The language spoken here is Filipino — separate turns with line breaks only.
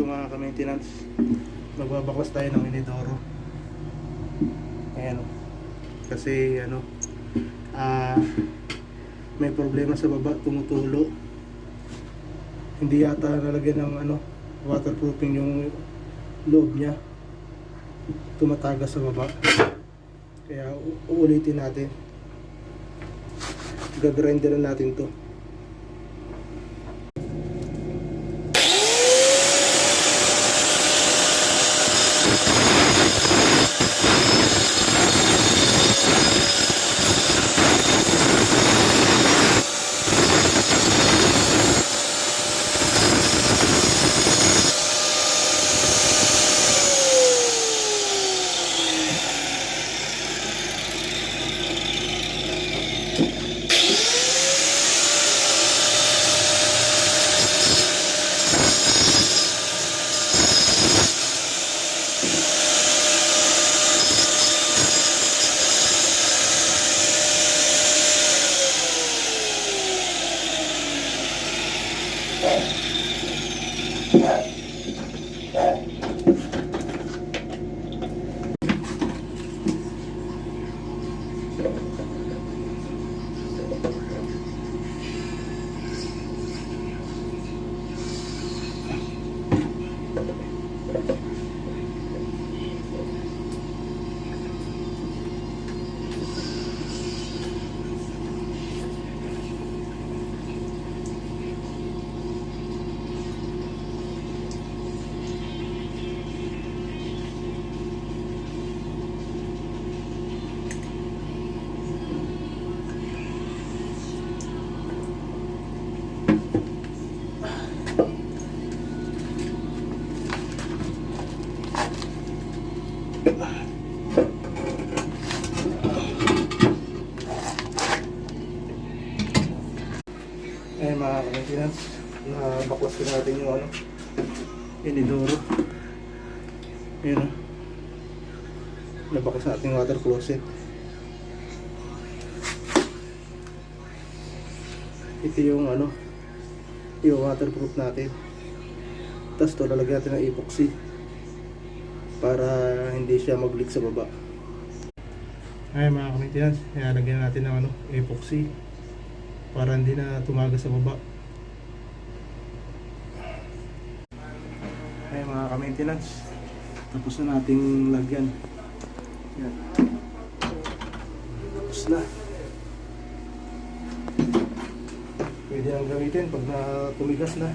mga ka-maintenance, magbabaklas tayo ng inidoro. Ayan o. Kasi ano, may problema sa baba, tumutulo. Hindi yata nalagyan ng ano, waterproofing yung loob niya. Tumatagas sa baba. Kaya uulitin natin. Gagrinderan natin to. Ayan mga ka-maintenance, baklas ko natin yung ano, inidoro. Ayan o, nabaklas natin yung water closet. Ito yung ano, yung waterproof natin. Tapos ito lalagyan natin ng epoxy para hindi siya mag-leak sa baba. Ayan mga ka-maintenance, lalagyan natin ng ano, epoxy para hindi na tumagas sa baba. Ayan mga ka-maintenance, tapos na nating lagyan. Ayan. Tapos na. Pwede nang gamitin pag na tumigas na.